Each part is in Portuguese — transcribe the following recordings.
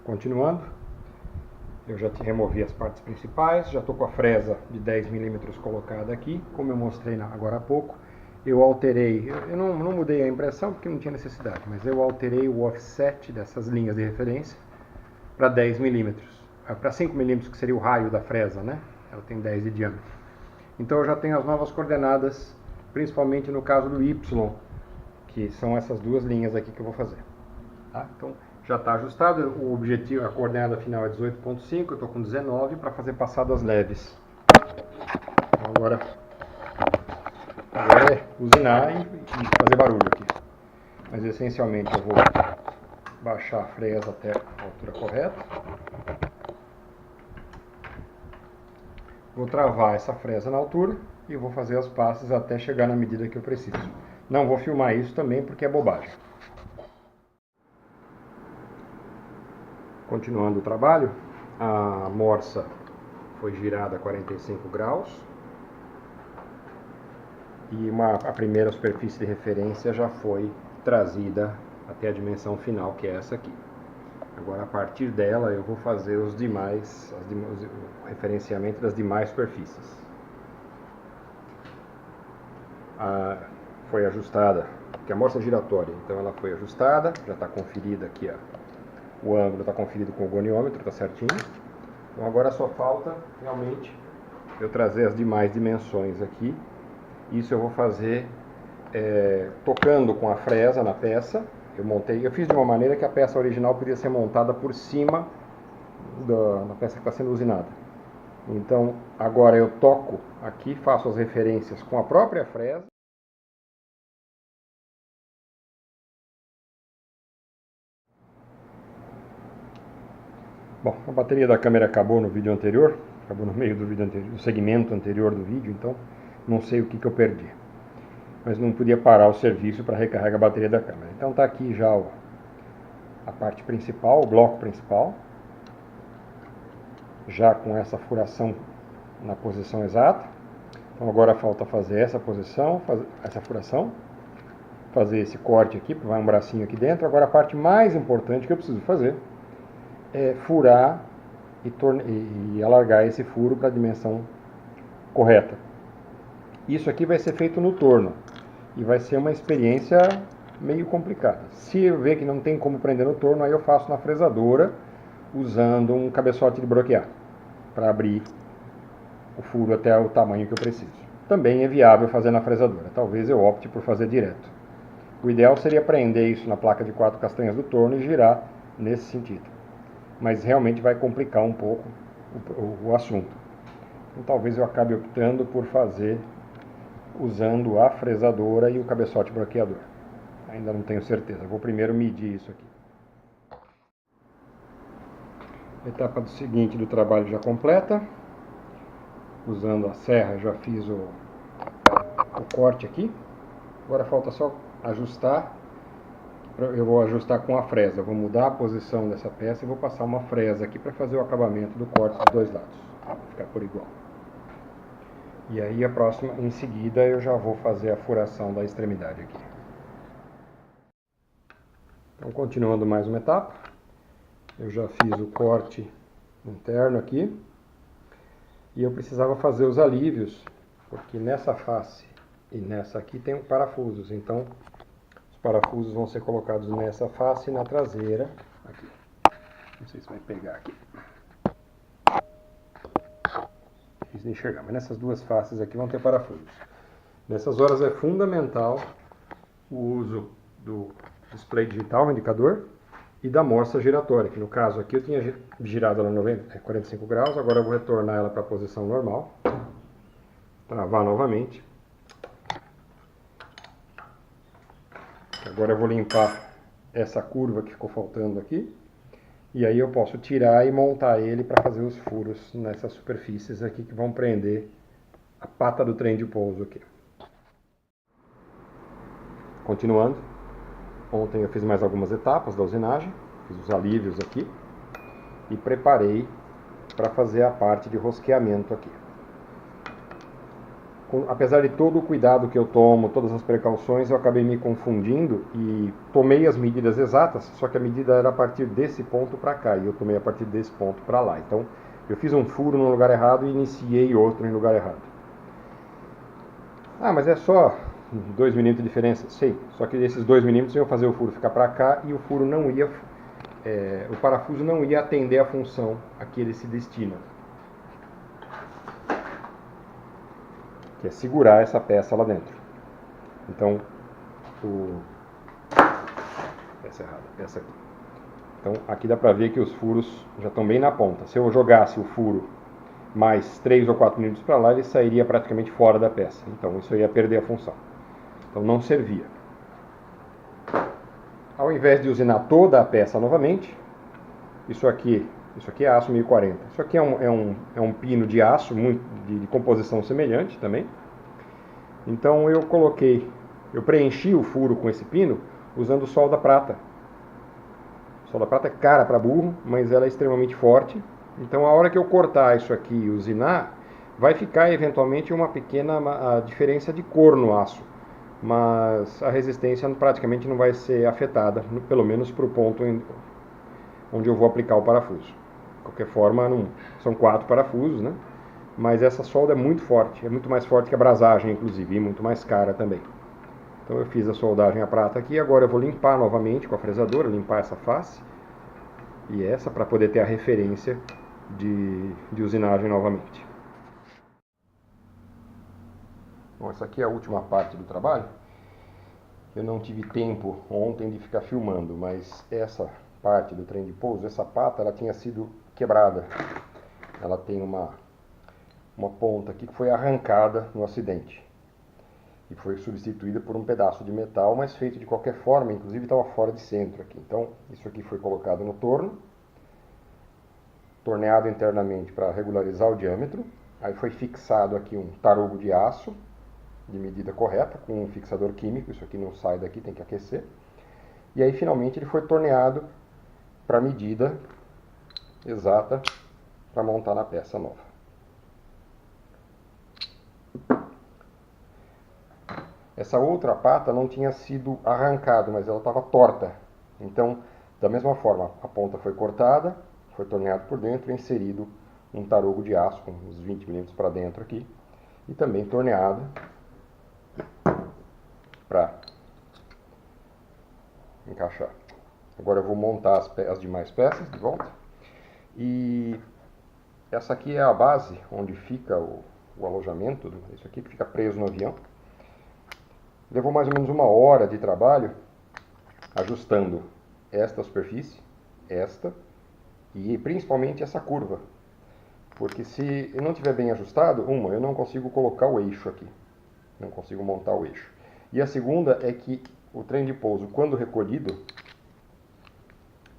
Continuando, eu já removi as partes principais, já estou com a fresa de 10 mm colocada aqui, como eu mostrei agora há pouco. Eu alterei, eu não mudei a impressão porque não tinha necessidade, mas eu alterei o offset dessas linhas de referência para 10 mm, para 5 mm que seria o raio da fresa, né? Ela tem 10 de diâmetro. Então eu já tenho as novas coordenadas, principalmente no caso do Y, que são essas duas linhas aqui que eu vou fazer. Tá? Então já está ajustado, o objetivo, a coordenada final é 18.5, eu estou com 19 para fazer passadas leves. Então agora é usinar e fazer barulho aqui. Mas essencialmente eu vou baixar a fresa até a altura correta. Vou travar essa fresa na altura e vou fazer as passes até chegar na medida que eu preciso. Não vou filmar isso também porque é bobagem. Continuando o trabalho, a morsa foi girada a 45 graus e a primeira superfície de referência já foi trazida até a dimensão final, que é essa aqui. Agora, a partir dela, eu vou fazer o referenciamento das demais superfícies. Foi ajustada, que a morsa é giratória, então ela foi ajustada, já está conferida aqui, o ângulo está conferido com o goniômetro, está certinho. Então agora só falta realmente eu trazer as demais dimensões aqui. Isso eu vou fazer tocando com a fresa na peça. Eu fiz de uma maneira que a peça original podia ser montada por cima da peça que está sendo usinada. Então agora eu toco aqui, faço as referências com a própria fresa. Bom, a bateria da câmera acabou no vídeo anterior, acabou no meio do vídeo anterior, do segmento anterior do vídeo, então não sei o que eu perdi. Mas não podia parar o serviço para recarregar a bateria da câmera. Então está aqui já a parte principal, o bloco principal, já com essa furação na posição exata. Então agora falta fazer essa posição, essa furação, fazer esse corte aqui, vai um bracinho aqui dentro. Agora a parte mais importante que eu preciso fazer é furar e alargar esse furo para a dimensão correta. Isso aqui vai ser feito no torno e vai ser uma experiência meio complicada. Se eu ver que não tem como prender no torno, aí eu faço na fresadora usando um cabeçote de broquear para abrir o furo até o tamanho que eu preciso. Também é viável fazer na fresadora, talvez eu opte por fazer direto. O ideal seria prender isso na placa de 4 castanhas do torno e girar nesse sentido. Mas realmente vai complicar um pouco o assunto. Então talvez eu acabe optando por fazer usando a fresadora e o cabeçote bloqueador. Ainda não tenho certeza, vou primeiro medir isso aqui. Etapa seguinte do trabalho já completa. Usando a serra já fiz o corte aqui. Agora falta só ajustar. Eu vou ajustar com a fresa, eu vou mudar a posição dessa peça e vou passar uma fresa aqui para fazer o acabamento do corte dos dois lados, para ficar por igual. E aí a próxima, em seguida, eu já vou fazer a furação da extremidade aqui. Então, continuando mais uma etapa, eu já fiz o corte interno aqui e eu precisava fazer os alívios, porque nessa face e nessa aqui tem parafusos, então os parafusos vão ser colocados nessa face e na traseira. Aqui. Não sei se vai pegar aqui. Difícil de enxergar, mas nessas duas faces aqui vão ter parafusos. Nessas horas é fundamental o uso do display digital, o indicador, e da morsa giratória, que no caso aqui eu tinha girado ela 45 graus, agora eu vou retornar ela para a posição normal. Travar novamente. Agora eu vou limpar essa curva que ficou faltando aqui. E aí eu posso tirar e montar ele para fazer os furos nessas superfícies aqui que vão prender a pata do trem de pouso aqui. Continuando. Ontem eu fiz mais algumas etapas da usinagem. Fiz os alívios aqui. E preparei para fazer a parte de rosqueamento aqui. apesar de todo o cuidado que eu tomo, todas as precauções, eu acabei me confundindo e tomei as medidas exatas, só que a medida era a partir desse ponto para cá, e eu tomei a partir desse ponto para lá. Então, eu fiz um furo no lugar errado e iniciei outro em lugar errado. Ah, mas é só 2 milímetros de diferença. Sei, só que esses 2 milímetros iam fazer o furo ficar para cá e o furo não ia, o parafuso não ia atender a função a que ele se destina, que é segurar essa peça lá dentro. Então, peça errada, peça aqui. Então, aqui dá para ver que os furos já estão bem na ponta. Se eu jogasse o furo mais 3 ou 4 milímetros para lá, ele sairia praticamente fora da peça. Então, isso ia perder a função. Então, não servia. Ao invés de usinar toda a peça novamente, isso aqui é aço 1040. Isso aqui é um pino de aço de composição semelhante também. Então, eu preenchi o furo com esse pino usando solda prata. Solda prata é cara para burro, mas ela é extremamente forte. Então, a hora que eu cortar isso aqui e usinar, vai ficar eventualmente uma pequena diferença de cor no aço. Mas a resistência praticamente não vai ser afetada, pelo menos para o ponto onde eu vou aplicar o parafuso. De qualquer forma, são 4 parafusos, né? Mas essa solda é muito forte, é muito mais forte que a brasagem, inclusive, e muito mais cara também. Então eu fiz a soldagem a prata aqui, agora eu vou limpar novamente com a fresadora, limpar essa face e essa para poder ter a referência de usinagem novamente. Bom, essa aqui é a última parte do trabalho. Eu não tive tempo ontem de ficar filmando, mas essa parte do trem de pouso, essa pata, ela tinha sido quebrada. Ela tem uma ponta aqui que foi arrancada no acidente e foi substituída por um pedaço de metal, mas feito de qualquer forma, inclusive estava fora de centro aqui. Então, isso aqui foi colocado no torno, torneado internamente para regularizar o diâmetro. Aí foi fixado aqui um tarugo de aço de medida correta, com um fixador químico. Isso aqui não sai daqui, tem que aquecer. E aí, finalmente, ele foi torneado para a medida exata para montar na peça nova. Essa outra pata não tinha sido arrancada, mas ela estava torta. Então, da mesma forma, a ponta foi cortada, foi torneado por dentro e inserido um tarugo de aço com uns 20 milímetros para dentro aqui. E também torneado para encaixar. Agora eu vou montar as demais peças de volta. E essa aqui é a base onde fica o alojamento, isso aqui que fica preso no avião. Levou mais ou menos 1 hora de trabalho ajustando esta superfície, esta e principalmente essa curva. Porque se eu não tiver bem ajustado, eu não consigo colocar o eixo aqui. Não consigo montar o eixo. E a segunda é que o trem de pouso, quando recolhido,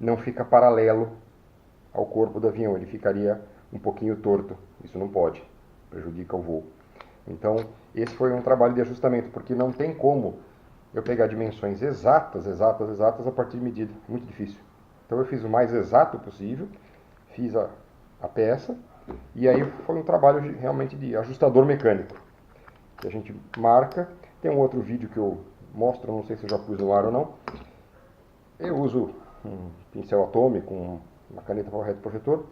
não fica paralelo ao corpo do avião. Ele ficaria um pouquinho torto. Isso não pode. Prejudica o voo. Então, esse foi um trabalho de ajustamento, porque não tem como eu pegar dimensões exatas a partir de medida. Muito difícil. Então eu fiz o mais exato possível, fiz a peça, e aí foi um trabalho realmente de ajustador mecânico. Que a gente marca. Tem um outro vídeo que eu mostro, não sei se eu já pus no ar ou não. Eu uso um pincel atômico, uma caneta reto projetor,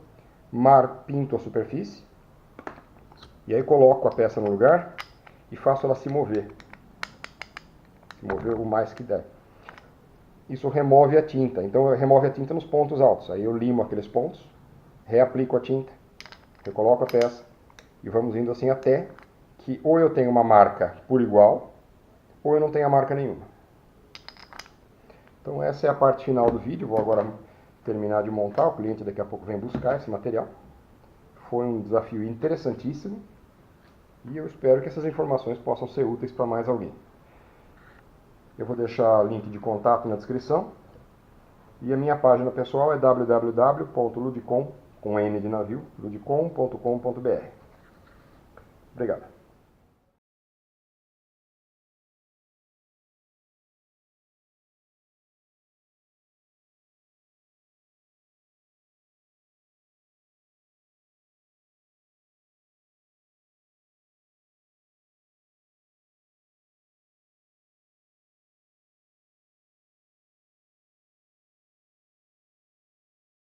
pinto a superfície, e aí coloco a peça no lugar e faço ela se mover o mais que der. Isso remove a tinta, então remove a tinta nos pontos altos. Aí eu limo aqueles pontos, reaplico a tinta, eu coloco a peça e vamos indo assim até que ou eu tenho uma marca por igual ou eu não tenho a marca nenhuma. Então essa é a parte final do vídeo. Vou agora terminar de montar. O cliente daqui a pouco vem buscar esse material. Foi um desafio interessantíssimo e eu espero que essas informações possam ser úteis para mais alguém. Eu vou deixar o link de contato na descrição e a minha página pessoal é www.ludicom.com.br. Obrigado.